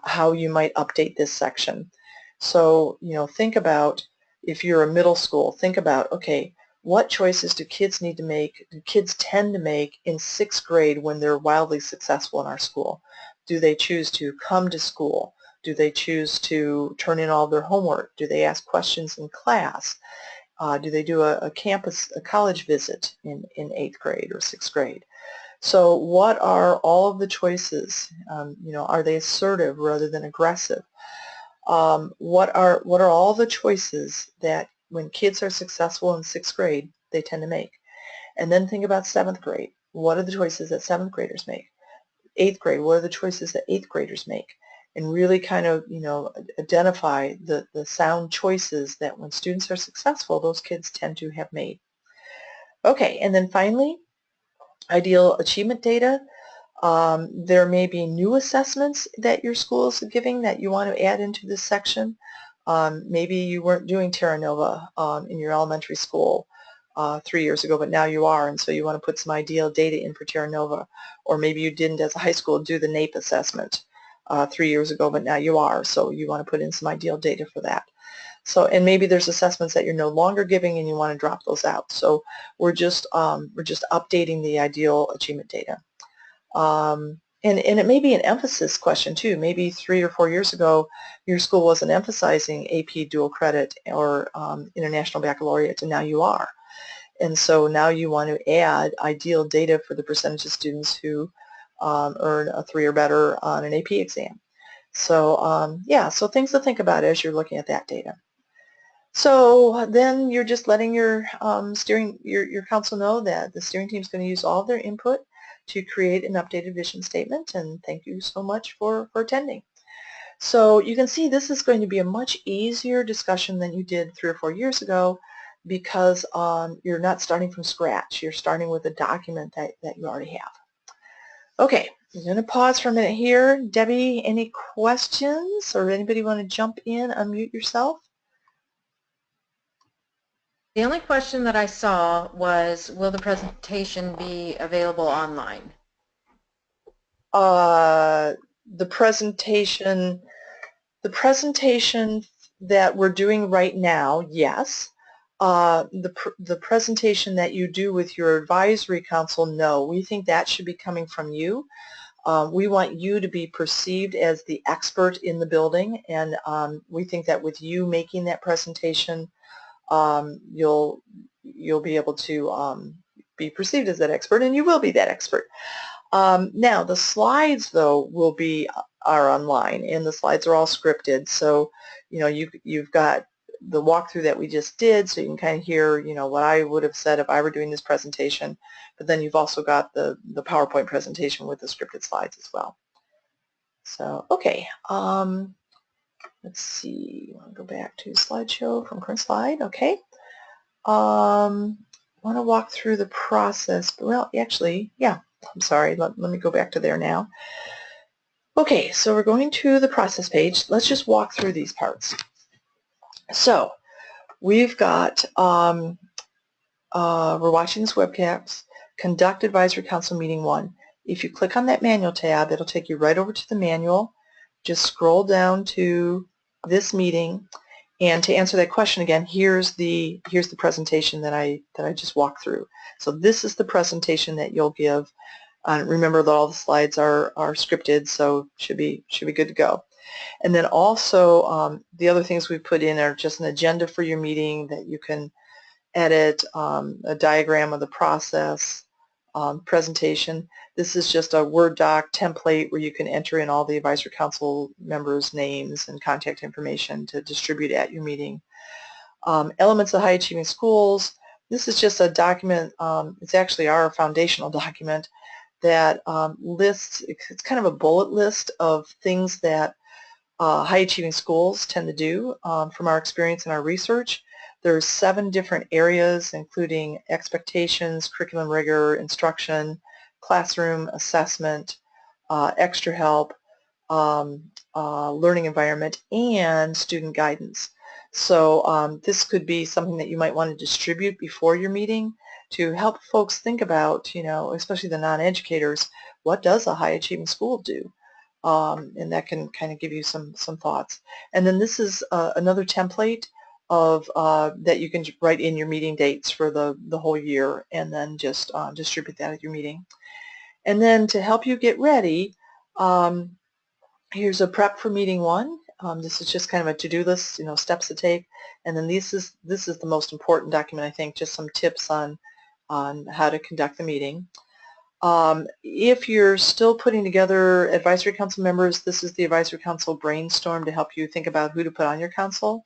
how you might update this section. So, think about, if you're a middle school, think about, okay, what choices do kids need to make, do kids tend to make in 6th grade when they're wildly successful in our school? Do they choose to come to school? Do they choose to turn in all their homework? Do they ask questions in class? Do they do a college visit in 8th grade or 6th grade? So what are all of the choices? Are they assertive rather than aggressive? What are all the choices that when kids are successful in 6th grade, they tend to make? And then think about 7th grade. What are the choices that 7th graders make? 8th grade, what are the choices that 8th graders make? And really kind of, identify the sound choices that when students are successful, those kids tend to have made. Okay, and then finally, ideal achievement data. There may be new assessments that your school is giving that you want to add into this section. Maybe you weren't doing Terra Nova in your elementary school 3 years ago, but now you are, and so you want to put some ideal data in for Terra Nova. Or maybe you didn't, as a high school, do the NAEP assessment 3 years ago, but now you are, so you want to put in some ideal data for that. So, and maybe there's assessments that you're no longer giving and you want to drop those out. So we're just updating the ideal achievement data. And it may be an emphasis question too. Maybe 3 or 4 years ago, your school wasn't emphasizing AP dual credit or International Baccalaureate, and now you are. And so now you want to add ideal data for the percentage of students who earn a 3 or better on an AP exam. So yeah, so things to think about as you're looking at that data. So then you're just letting your your council know that the steering team is going to use all of their input to create an updated vision statement, and thank you so much for attending. So you can see this is going to be a much easier discussion than you did 3 or 4 years ago, because you're not starting from scratch. You're starting with a document that you already have. Okay, I'm going to pause for a minute here. Debbie, any questions, or anybody want to jump in, unmute yourself? The only question that I saw was, will the presentation be available online? The presentation that we're doing right now, yes. The presentation that you do with your advisory council, no. We think that should be coming from you. We want you to be perceived as the expert in the building, and we think that with you making that presentation, you'll be able to be perceived as that expert, and you will be that expert. Now, the slides, though, are online, and the slides are all scripted. So, you know, you've got the walkthrough that we just did, so you can kind of hear, you know, what I would have said if I were doing this presentation. But then you've also got the PowerPoint presentation with the scripted slides as well. So, okay. Let's see. I want to go back to slideshow from current slide. Okay. I want to walk through the process. Well, actually, yeah. I'm sorry, let me go back to there now. Okay, so we're going to the process page. Let's just walk through these parts. So we've got, we're watching this webcast, Conduct Advisory Council Meeting 1. If you click on that manual tab, it'll take you right over to the manual. Just scroll down to this meeting. And to answer that question again, here's the presentation that I just walked through. So this is the presentation that you'll give. Remember that all the slides are scripted, so should be good to go. And then also the other things we put in are just an agenda for your meeting that you can edit, a diagram of the process, presentation. This is just a Word doc template where you can enter in all the advisory council members' names and contact information to distribute at your meeting. Elements of high achieving schools. This is just a document. It's actually our foundational document that lists, it's kind of a bullet list of things that high achieving schools tend to do from our experience and our research. There's 7 different areas, including expectations, curriculum rigor, instruction, classroom assessment, extra help, learning environment, and student guidance. So this could be something that you might want to distribute before your meeting to help folks think about, you know, especially the non-educators, what does a high achieving school do? And that can kind of give you some thoughts. And then this is another template of that you can write in your meeting dates for the whole year, and then just distribute that at your meeting. And then to help you get ready, here's a prep for meeting 1. This is just kind of a to-do list, you know, steps to take. And then this is the most important document, I think, just some tips on how to conduct the meeting. If you're still putting together advisory council members, this is the advisory council brainstorm to help you think about who to put on your council.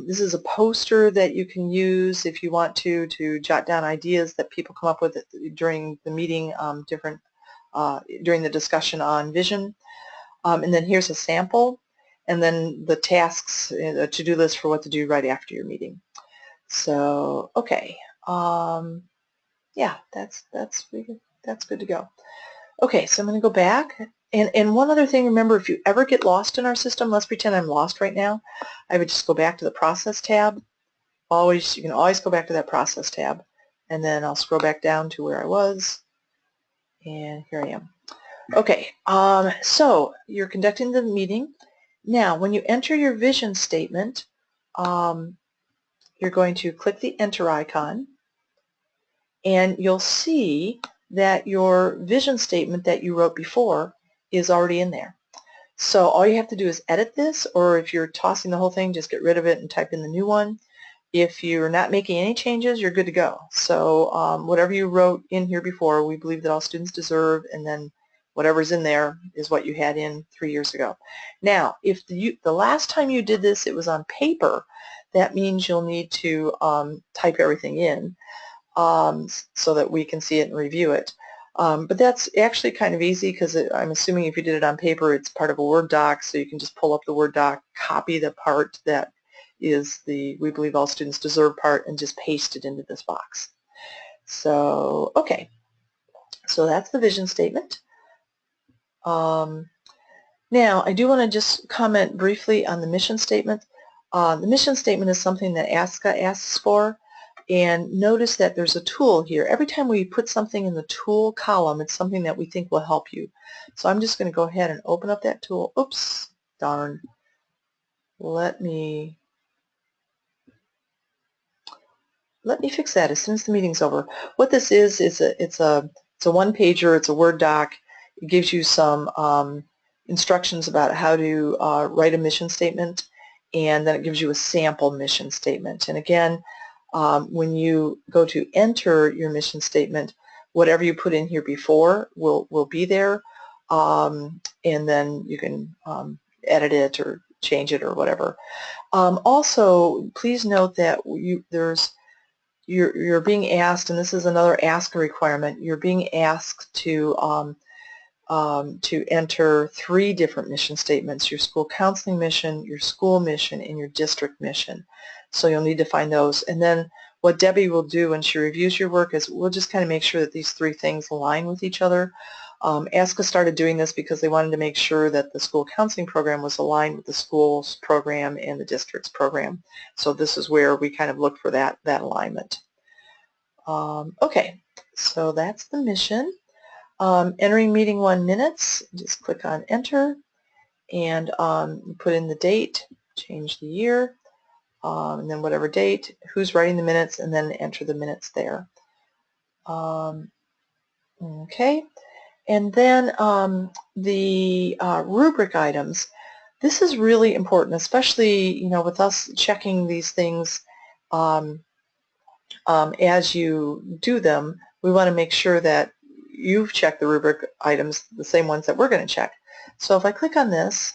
This is a poster that you can use if you want to jot down ideas that people come up with during the meeting, during the discussion on vision. And then here's a sample, and then the tasks, a to-do list for what to do right after your meeting. So, okay, yeah, that's good to go. Okay, so I'm going to go back. And one other thing, remember, if you ever get lost in our system, let's pretend I'm lost right now, I would just go back to the process tab. You can always go back to that process tab, and then I'll scroll back down to where I was, and here I am. Okay, so you're conducting the meeting. Now, when you enter your vision statement, you're going to click the enter icon, and you'll see that your vision statement that you wrote before is already in there. So all you have to do is edit this, or if you're tossing the whole thing, just get rid of it and type in the new one. If you're not making any changes, you're good to go. So whatever you wrote in here before, we believe that all students deserve, and then whatever's in there is what you had in 3 years ago. Now, if the last time you did this, it was on paper, that means you'll need to type everything in so that we can see it and review it. But that's actually kind of easy, because I'm assuming if you did it on paper, it's part of a Word doc, so you can just pull up the Word doc, copy the part that is the "we believe all students deserve" part and just paste it into this box. So, okay, so that's the vision statement. Now, I do want to just comment briefly on the mission statement. The mission statement is something that ASCA asks for, and notice that there's a tool here. Every time we put something in the tool column, it's something that we think will help you. So I'm just going to go ahead and open up that tool. Oops, darn. Let me fix that as soon as the meeting's over. What this is it's a one-pager, it's a Word doc. It gives you some instructions about how to write a mission statement, and then it gives you a sample mission statement. And again, when you go to enter your mission statement, whatever you put in here before will be there, and then you can edit it or change it or whatever. Also, please note that you're being asked, and this is another ASCA requirement, you're being asked to enter 3 different mission statements: your school counseling mission, your school mission, and your district mission. So you'll need to find those. And then what Debbie will do when she reviews your work is we'll just kind of make sure that these 3 things align with each other. ASCA started doing this because they wanted to make sure that the school counseling program was aligned with the school's program and the district's program. So this is where we kind of look for that alignment. Okay, so that's the mission. Entering meeting 1 minutes, just click on enter and put in the date, change the year, and then whatever date, who's writing the minutes, and then enter the minutes there. Okay, and then the rubric items. This is really important, especially with us checking these things as you do them. We want to make sure that you've checked the rubric items, the same ones that we're going to check. So if I click on this,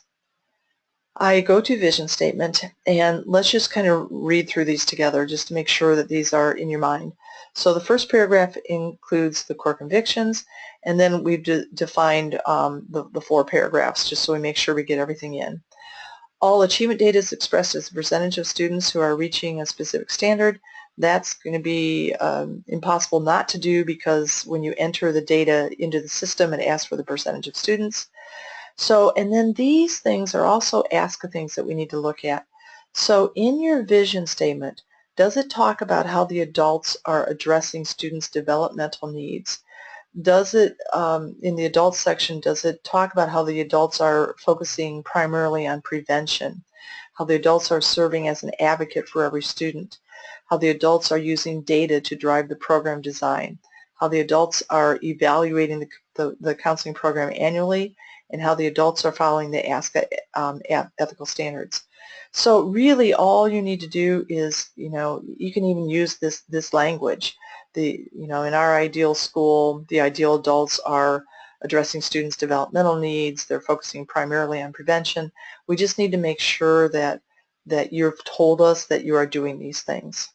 I go to vision statement, and let's just kind of read through these together just to make sure that these are in your mind. So the first paragraph includes the core convictions, and then we've defined the 4 paragraphs just so we make sure we get everything in. All achievement data is expressed as a percentage of students who are reaching a specific standard. That's going to be impossible not to do, because when you enter the data into the system, it asks for the percentage of students. So, and then these things are also ASCA things that we need to look at. So in your vision statement, does it talk about how the adults are addressing students' developmental needs? Does it, in the adults section, does it talk about how the adults are focusing primarily on prevention? How the adults are serving as an advocate for every student? How the adults are using data to drive the program design? How the adults are evaluating the counseling program annually? And how the adults are following the ASCA ethical standards. So really all you need to do is, you can even use this language. In our ideal school, the ideal adults are addressing students' developmental needs. They're focusing primarily on prevention. We just need to make sure that you've told us that you are doing these things.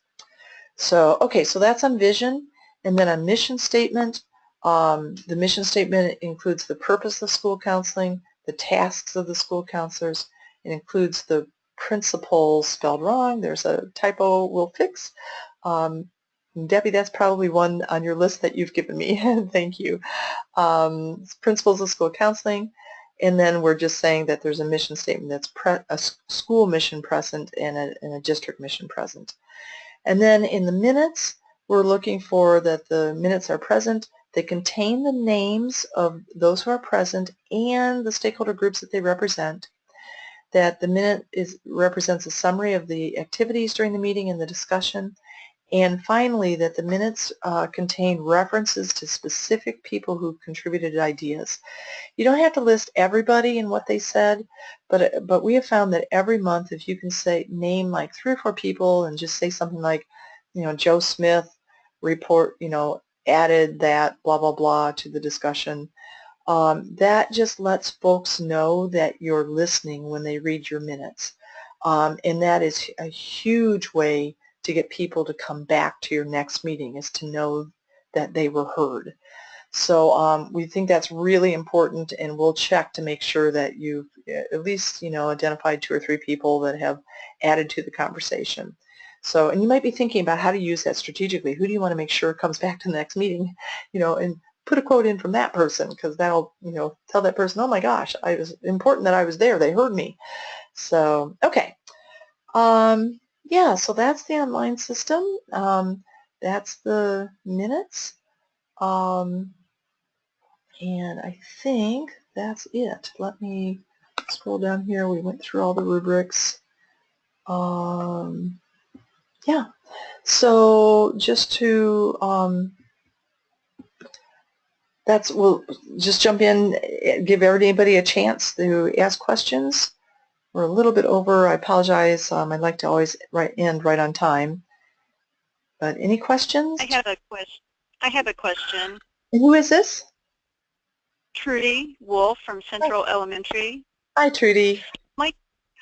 So, okay, so that's on vision. And then on mission statement, the mission statement includes the purpose of school counseling, the tasks of the school counselors. It includes the principles spelled wrong. There's a typo we'll fix. Debbie, that's probably one on your list that you've given me. Thank you. Principles of school counseling. And then we're just saying that there's a mission statement that's a school mission present and a district mission present. And then in the minutes, we're looking for that the minutes are present. They contain the names of those who are present and the stakeholder groups that they represent. That the minute represents a summary of the activities during the meeting and the discussion. And finally, that the minutes contain references to specific people who contributed ideas. You don't have to list everybody and what they said, but we have found that every month, if you can name like 3 or 4 people and just say something like, Joe Smith added that blah blah blah to the discussion. That just lets folks know that you're listening when they read your minutes, and that is a huge way to get people to come back to your next meeting, is to know that they were heard. So we think that's really important, and we'll check to make sure that you've at least, identified 2 or 3 people that have added to the conversation. So, and you might be thinking about how to use that strategically. Who do you want to make sure comes back to the next meeting, and put a quote in from that person, because that'll, tell that person, oh my gosh, it was important that I was there. They heard me. So, okay. Yeah, so that's the online system. That's the minutes. And I think that's it. Let me scroll down here. We went through all the rubrics. Yeah, so just to, we'll just jump in, give everybody a chance to ask questions. We're a little bit over. I apologize. I'd like to always end right on time. But any questions? I have a question. And who is this? Trudy Wolf from Central Elementary. Hi, Trudy.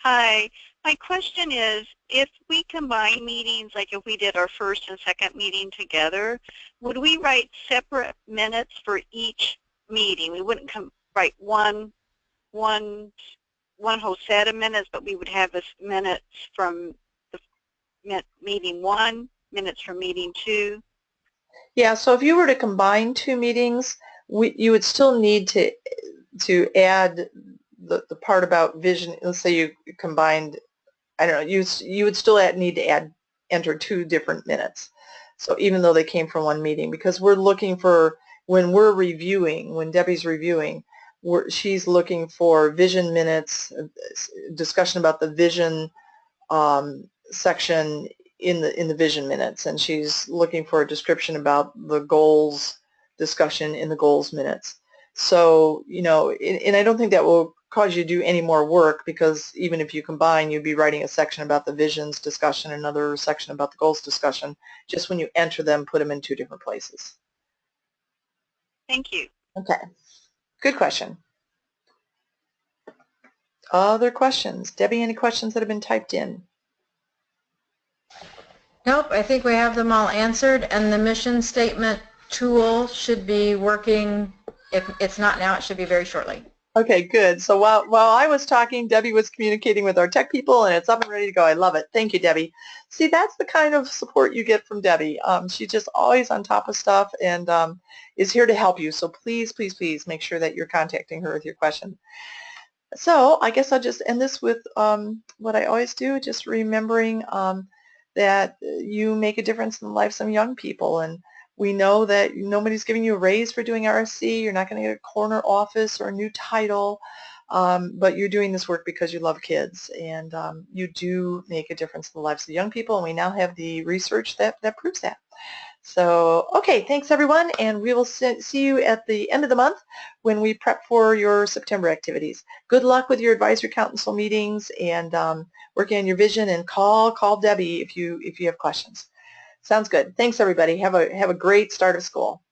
Hi. My question is, if we combine meetings, like if we did our first and second meeting together, would we write separate minutes for each meeting? We wouldn't write one whole set of minutes, but we would have this minutes from the meeting 1, minutes from meeting 2. Yeah, so if you were to combine 2 meetings, you would still need to add the part about vision. Let's say you combined, I don't know, you would still need to enter 2 different minutes. So even though they came from one meeting, because we're looking for, when Debbie's reviewing, she's looking for vision minutes, discussion about the vision section in the vision minutes, and she's looking for a description about the goals discussion in the goals minutes. So, and I don't think that will cause you to do any more work, because even if you combine, you'd be writing a section about the visions discussion, another section about the goals discussion. Just when you enter them, put them in 2 different places. Thank you. Okay. Good question. Other questions? Debbie, any questions that have been typed in? Nope, I think we have them all answered, and the mission statement tool should be working. If it's not now, it should be very shortly. Okay, good. So while I was talking, Debbie was communicating with our tech people, and it's up and ready to go. I love it. Thank you, Debbie. See, that's the kind of support you get from Debbie. She's just always on top of stuff, and is here to help you. So please, please, please make sure that you're contacting her with your question. So I guess I'll just end this with what I always do, just remembering that you make a difference in the lives of young people. And we know that nobody's giving you a raise for doing RSC. You're not going to get a corner office or a new title, but you're doing this work because you love kids, and you do make a difference in the lives of young people, and we now have the research that proves that. So, okay, thanks everyone, and we will see you at the end of the month when we prep for your September activities. Good luck with your advisory council meetings and working on your vision, and call Debbie if you have questions. Sounds good. Thanks everybody. Have a great start of school.